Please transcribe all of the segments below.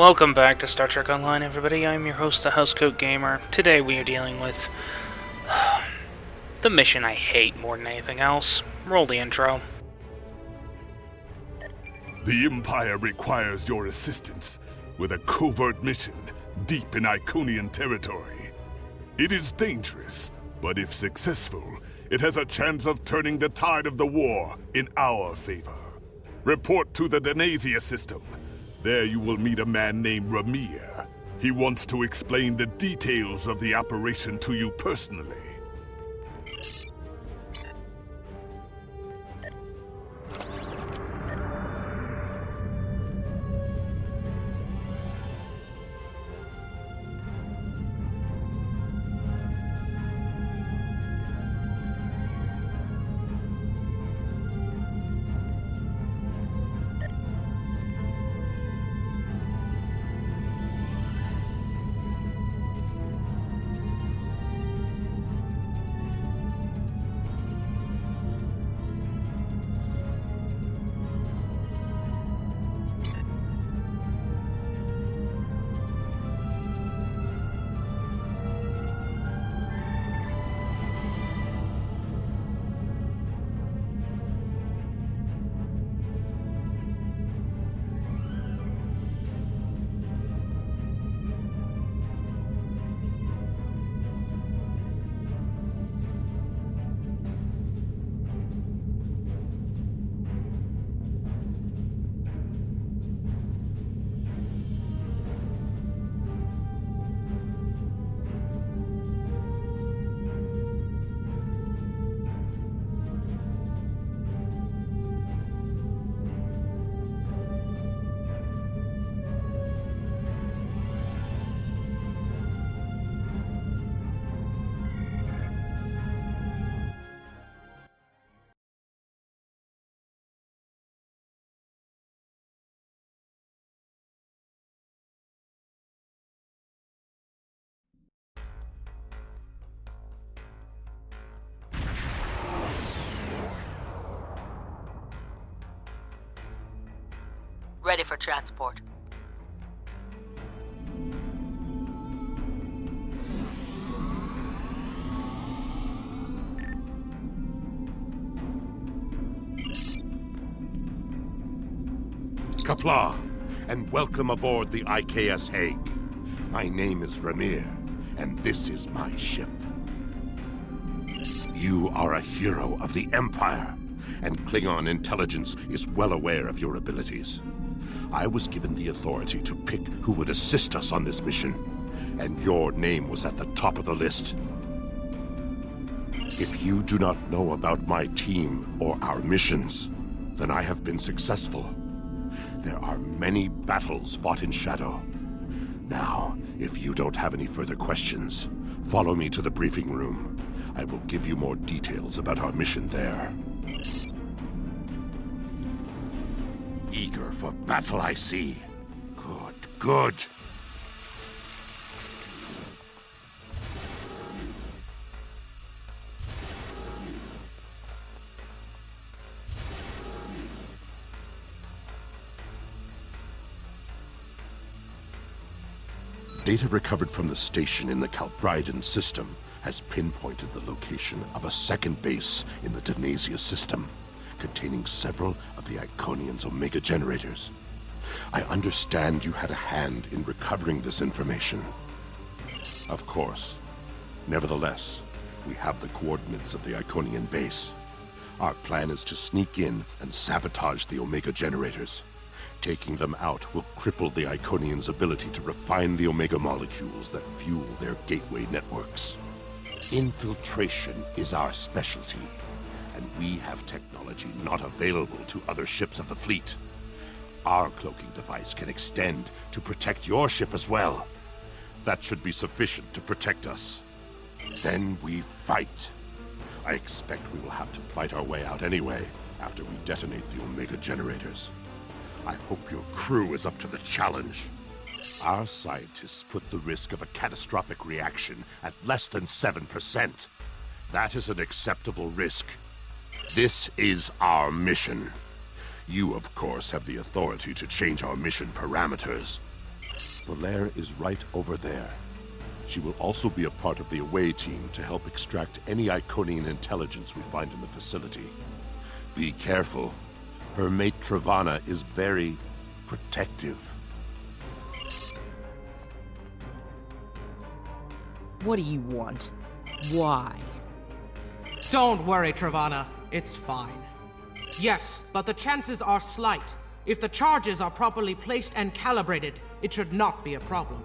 Welcome back to Star Trek Online, everybody. I'm your host, the Housecoat Gamer. Today we are dealing with the mission I hate more than anything else. Roll the intro. The Empire requires your assistance with a covert mission deep in Iconian territory. It is dangerous, but if successful, it has a chance of turning the tide of the war in our favor. Report to the Denasia system. There you will meet a man named Ramir. He wants to explain the details of the operation to you personally. Ready for transport. Qapla', and welcome aboard the IKS Hague. My name is Ramir, and this is my ship. You are a hero of the Empire, and Klingon intelligence is well aware of your abilities. I was given the authority to pick who would assist us on this mission, and your name was at the top of the list. If you do not know about my team or our missions, then I have been successful. There are many battles fought in shadow. Now, if you don't have any further questions, follow me to the briefing room. I will give you more details about our mission there. Eager for battle, I see. Good, good. Data recovered from the station in the Calbridan system has pinpointed the location of a second base in the Denasia system, containing several of the Iconian's Omega generators. I understand you had a hand in recovering this information. Of course. Nevertheless, we have the coordinates of the Iconian base. Our plan is to sneak in and sabotage the Omega generators. Taking them out will cripple the Iconians' ability to refine the Omega molecules that fuel their gateway networks. Infiltration is our specialty, and we have technology not available to other ships of the fleet. Our cloaking device can extend to protect your ship as well. That should be sufficient to protect us. Then we fight. I expect we will have to fight our way out anyway, after we detonate the Omega generators. I hope your crew is up to the challenge. Our scientists put the risk of a catastrophic reaction at less than 7%. That is an acceptable risk. This is our mission. You, of course, have the authority to change our mission parameters. Valere is right over there. She will also be a part of the away team to help extract any Iconian intelligence we find in the facility. Be careful. Her mate Travana is very protective. What do you want? Why? Don't worry, Travana. It's fine. Yes, but the chances are slight. If the charges are properly placed and calibrated, it should not be a problem.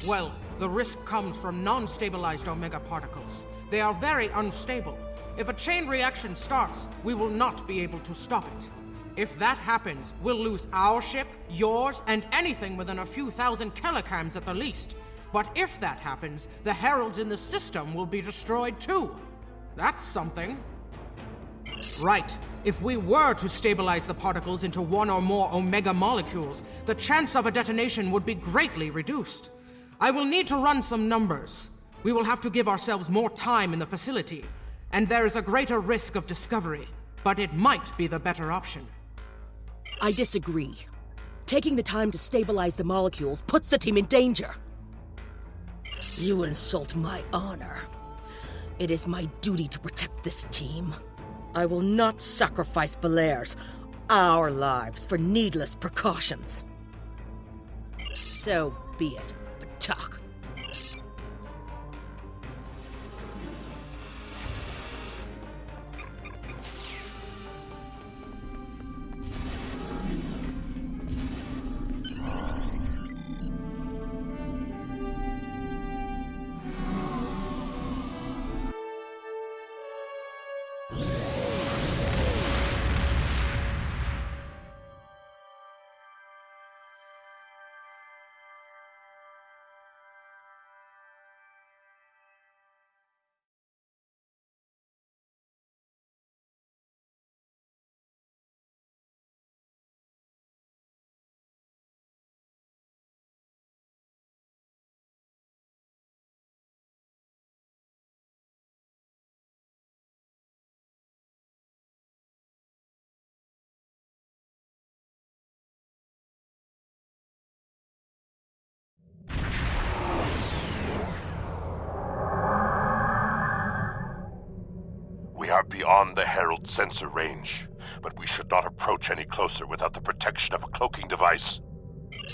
Well, the risk comes from non-stabilized Omega particles. They are very unstable. If a chain reaction starts, we will not be able to stop it. If that happens, we'll lose our ship, yours, and anything within a few thousand kilograms at the least. But if that happens, the heralds in the system will be destroyed too. That's something. Right. If we were to stabilize the particles into one or more Omega molecules, the chance of a detonation would be greatly reduced. I will need to run some numbers. We will have to give ourselves more time in the facility, and there is a greater risk of discovery, but it might be the better option. I disagree. Taking the time to stabilize the molecules puts the team in danger. You insult my honor. It is my duty to protect this team. I will not sacrifice Valere's, our lives, for needless precautions. So be it, Batak. We are beyond the Herald sensor range, but we should not approach any closer without the protection of a cloaking device.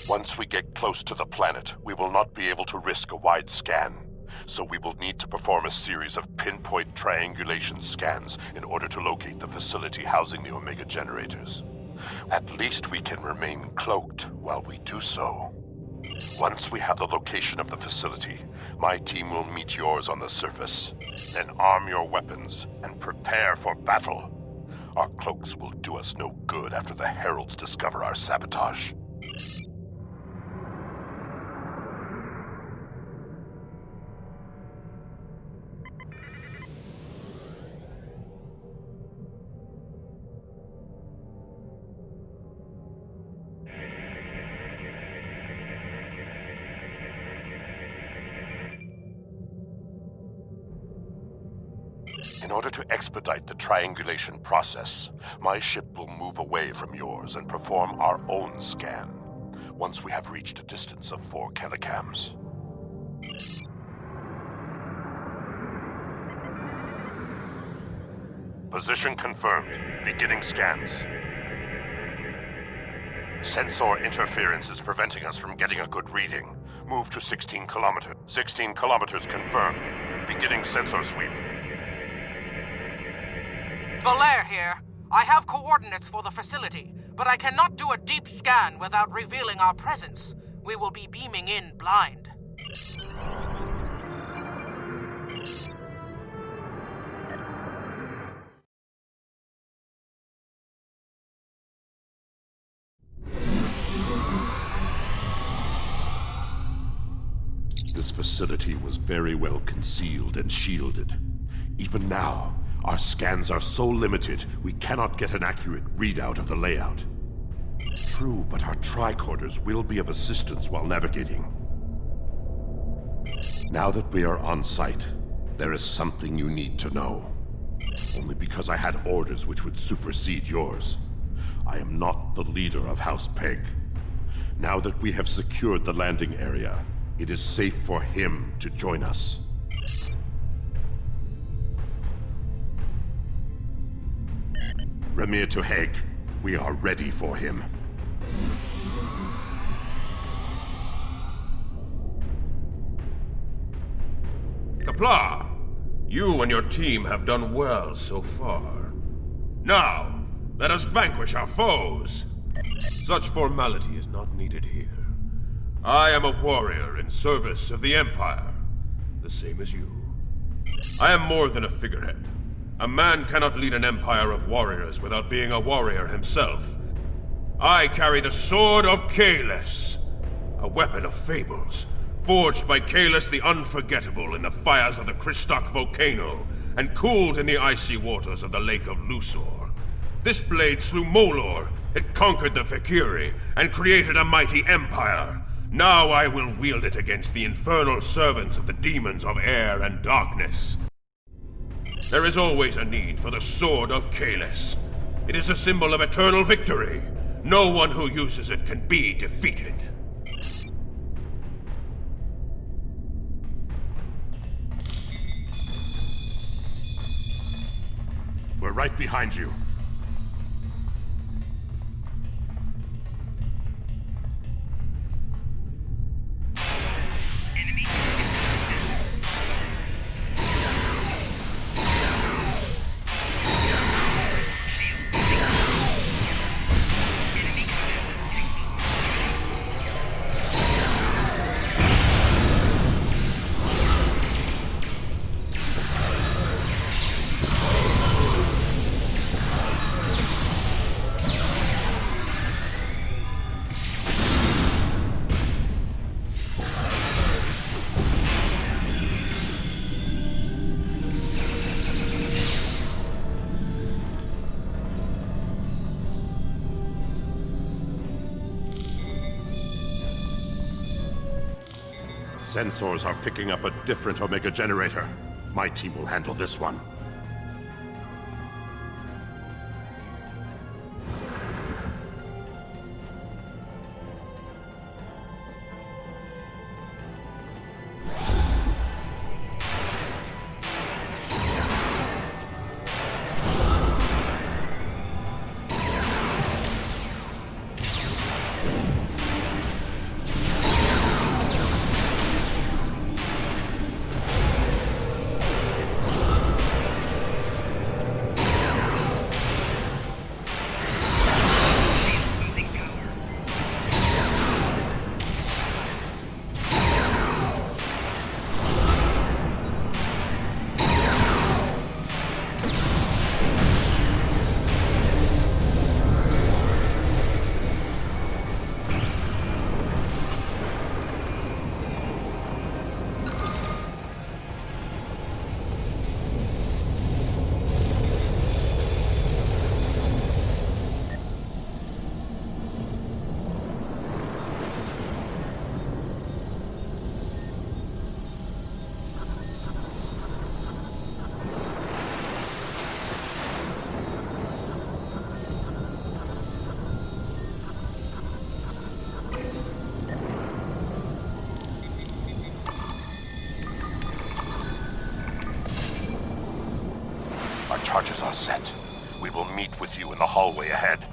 Once we get close to the planet, we will not be able to risk a wide scan, so we will need to perform a series of pinpoint triangulation scans in order to locate the facility housing the Omega generators. At least we can remain cloaked while we do so. Once we have the location of the facility, my team will meet yours on the surface. Then arm your weapons and prepare for battle. Our cloaks will do us no good after the Heralds discover our sabotage. In order to expedite the triangulation process, my ship will move away from yours and perform our own scan, once we have reached a distance of 4 kilograms. Position confirmed. Beginning scans. Sensor interference is preventing us from getting a good reading. Move to 16 kilometers. 16 kilometers confirmed. Beginning sensor sweep. Valere here. I have coordinates for the facility, but I cannot do a deep scan without revealing our presence. We will be beaming in blind. This facility was very well concealed and shielded. Even now, our scans are so limited, we cannot get an accurate readout of the layout. True, but our tricorders will be of assistance while navigating. Now that we are on site, there is something you need to know. Only because I had orders which would supersede yours. I am not the leader of House Peg. Now that we have secured the landing area, it is safe for him to join us. Remir to Heg, we are ready for him. Kapla, you and your team have done well so far. Now, let us vanquish our foes. Such formality is not needed here. I am a warrior in service of the Empire, the same as you. I am more than a figurehead. A man cannot lead an empire of warriors without being a warrior himself. I carry the Sword of Kahless, a weapon of fables, forged by Kahless the Unforgettable in the fires of the Kristok volcano, and cooled in the icy waters of the Lake of Lusor. This blade slew Molor, it conquered the Vakiri, and created a mighty empire. Now I will wield it against the infernal servants of the demons of air and darkness. There is always a need for the Sword of Kahless. It is a symbol of eternal victory. No one who uses it can be defeated. We're right behind you. Sensors are picking up a different Omega generator. My team will handle this one. Our charges are set. We will meet with you in the hallway ahead.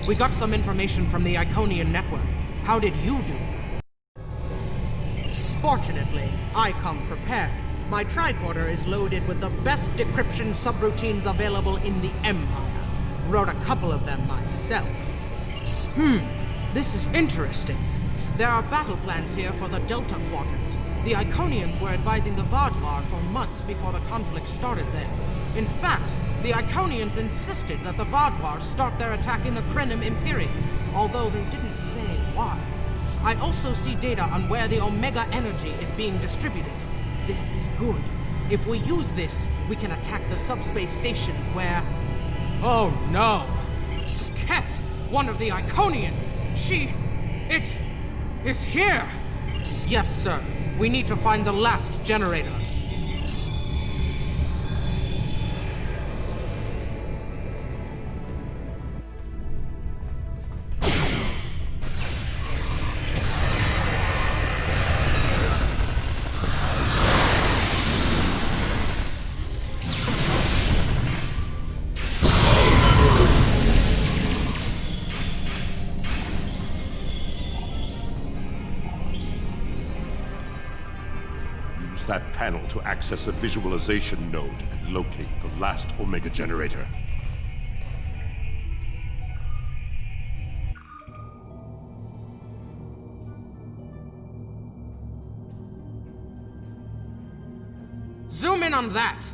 We got some information from the Iconian network. How did you do? Fortunately, I come prepared. My tricorder is loaded with the best decryption subroutines available in the Empire. Wrote a couple of them myself. This is interesting. There are battle plans here for the Delta Quadrant. The Iconians were advising the Vo'devwl for months before the conflict started there. In fact, the Iconians insisted that the Vo'devwl start their attack in the Krenim Imperium, although they didn't say why. I also see data on where the Omega energy is being distributed. This is good. If we use this, we can attack the subspace stations where... Oh no! Ket, one of the Iconians! It is here! Yes, sir. We need to find the last generator. That panel to access a visualization node and locate the last Omega generator. Zoom in on that!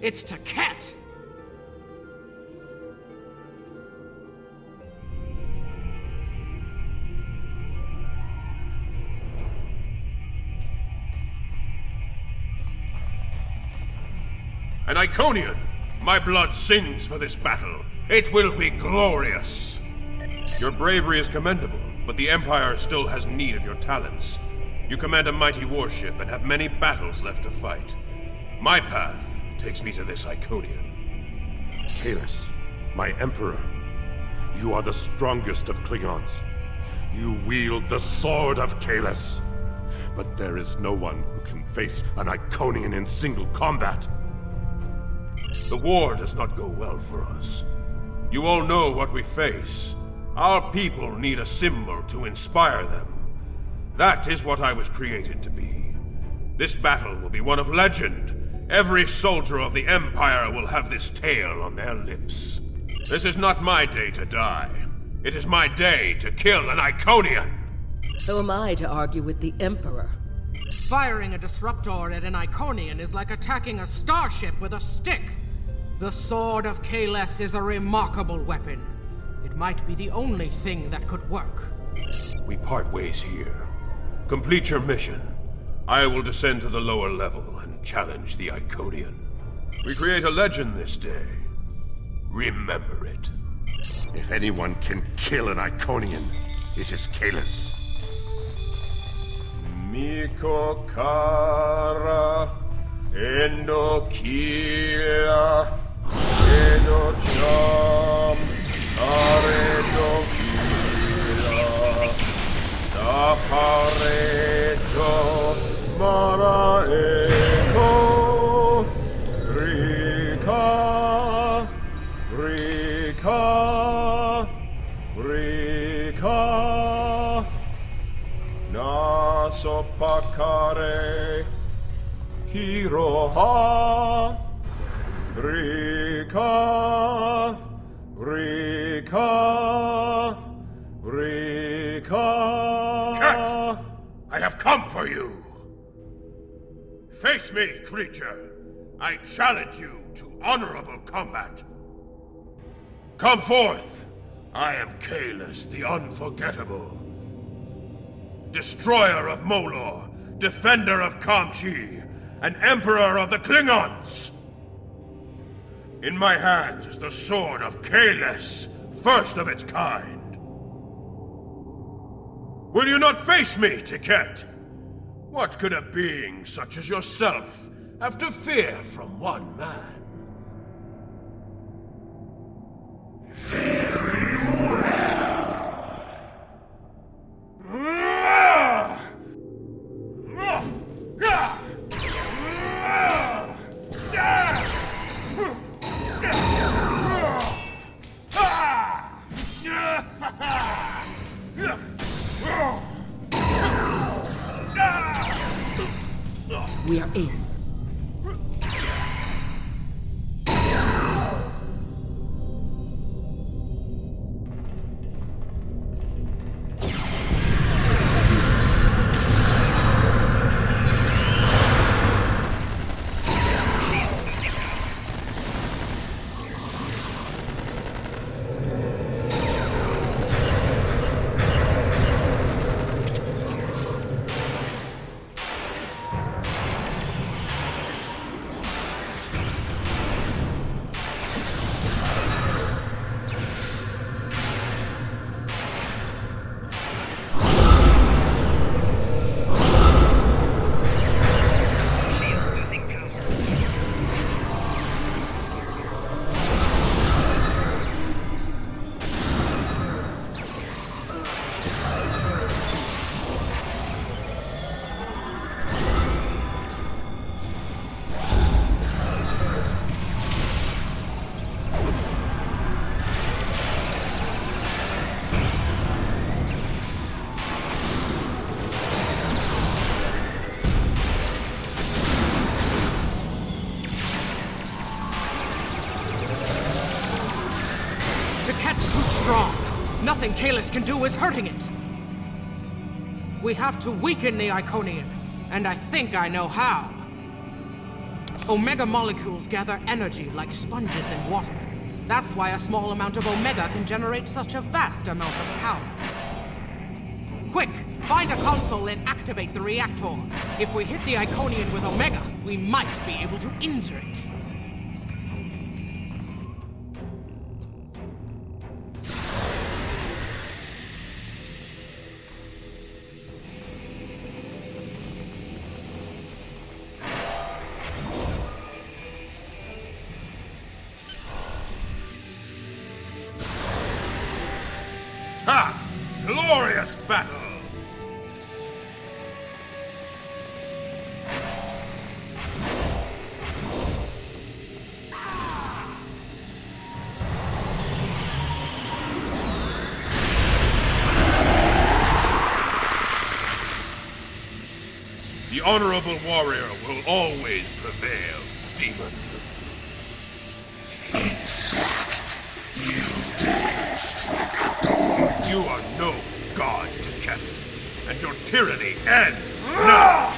It's to Ket! An Iconian! My blood sings for this battle. It will be glorious! Your bravery is commendable, but the Empire still has need of your talents. You command a mighty warship and have many battles left to fight. My path takes me to this Iconian. Kahless, my Emperor, you are the strongest of Klingons. You wield the sword of Kahless. But there is no one who can face an Iconian in single combat. The war does not go well for us. You all know what we face. Our people need a symbol to inspire them. That is what I was created to be. This battle will be one of legend. Every soldier of the Empire will have this tale on their lips. This is not my day to die. It is my day to kill an Iconian! Who am I to argue with the Emperor? Firing a disruptor at an Iconian is like attacking a starship with a stick. The Sword of Kahless is a remarkable weapon. It might be the only thing that could work. We part ways here. Complete your mission. I will descend to the lower level and challenge the Iconian. We create a legend this day. Remember it. If anyone can kill an Iconian, it is Kahless. Miko Kara Endokila Enocham Aredokila Daparejo Maraeko Rika Rika Rika Nasopakare Kiroha Rika Rika Rika Ket! I have come for you! Face me, creature! I challenge you to honorable combat! Come forth! I am Kahless the Unforgettable. Destroyer of Molor, defender of Kamchi, and emperor of the Klingons! In my hands is the sword of Kahless, first of its kind. Will you not face me, Ket? What could a being such as yourself have to fear from one man? in. Nothing Kahless can do is hurting it. We have to weaken the Iconian, and I think I know how. Omega molecules gather energy like sponges in water. That's why a small amount of Omega can generate such a vast amount of power. Quick, find a console and activate the reactor. If we hit the Iconian with Omega, we might be able to injure it. Ha! Glorious battle! The honorable warrior will always prevail, demon. You are no god, Ket, and your tyranny ends now!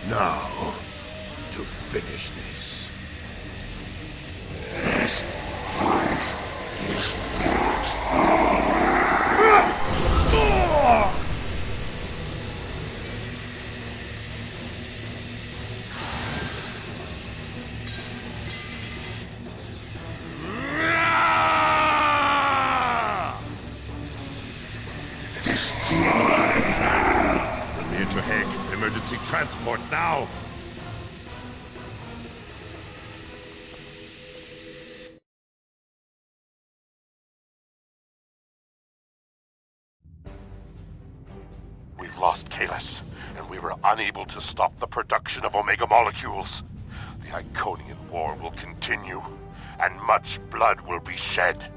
Now, to finish this. Emergency transport now! We've lost Kahless, and we were unable to stop the production of Omega molecules. The Iconian War will continue, and much blood will be shed.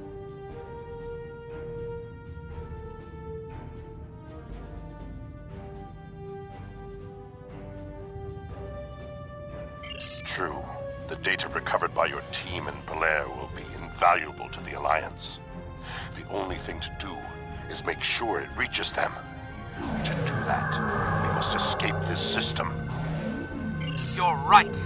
True, the data recovered by your team in Belair will be invaluable to the Alliance. The only thing to do is make sure it reaches them. To do that, we must escape this system. You're right.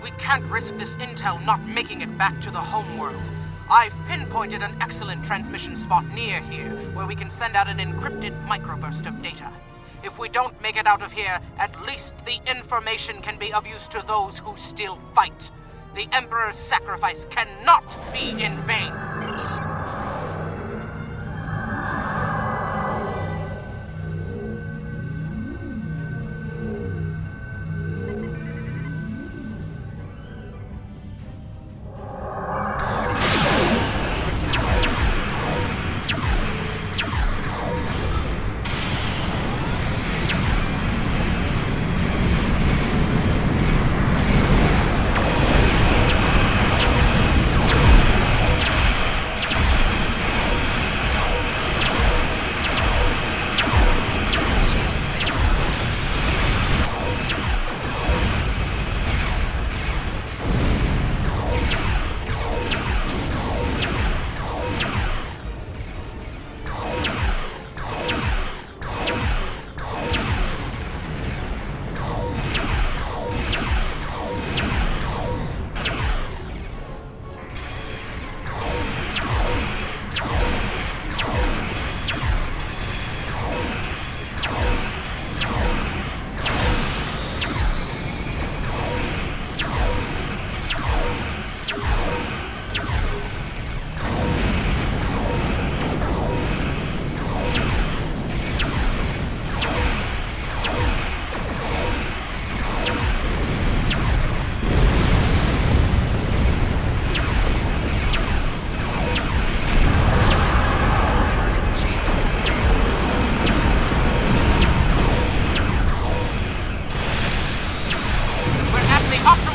We can't risk this intel not making it back to the homeworld. I've pinpointed an excellent transmission spot near here where we can send out an encrypted microburst of data. If we don't make it out of here, at least the information can be of use to those who still fight. The Emperor's sacrifice cannot be in vain.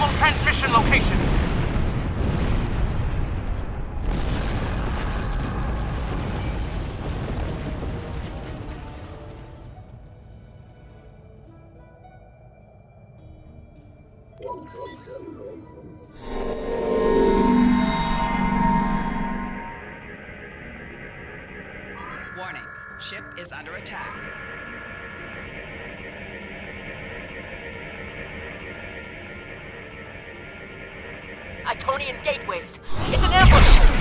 all transmission location. Warning, ship is under attack. Iconian gateways! It's an ambush!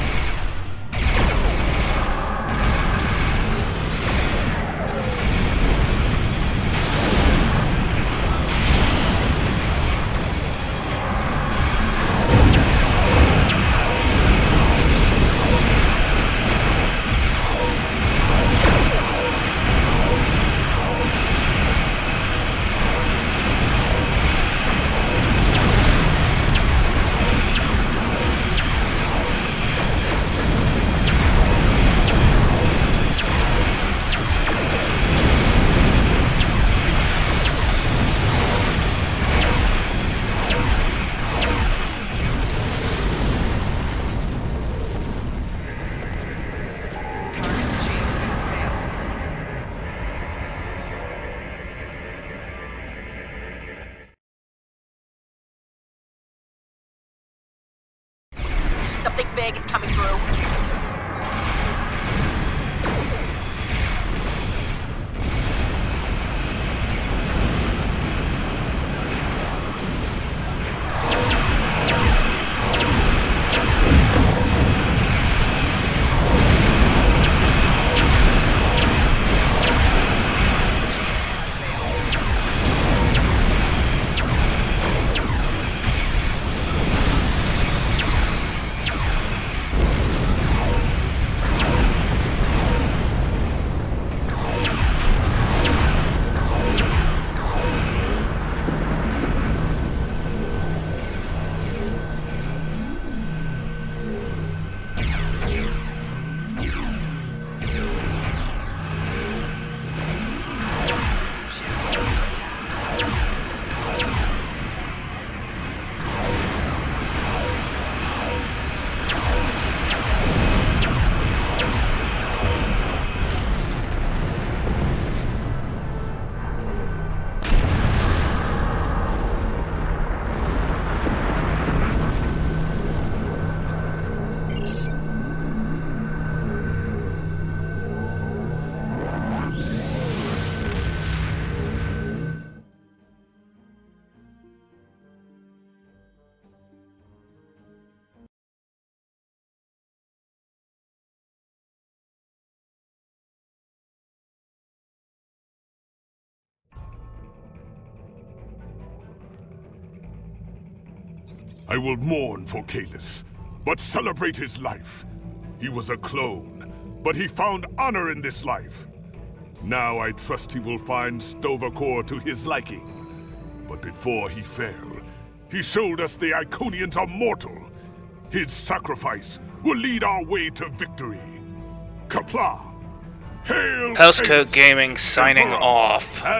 Something big is coming through. I will mourn for Kahless, but celebrate his life. He was a clone, but he found honor in this life. Now I trust he will find Vo'quv to his liking. But before he fell, he showed us the Iconians are mortal. His sacrifice will lead our way to victory. Qapla'! Hail Housecoat Kahless! Gaming signing Emperor! off.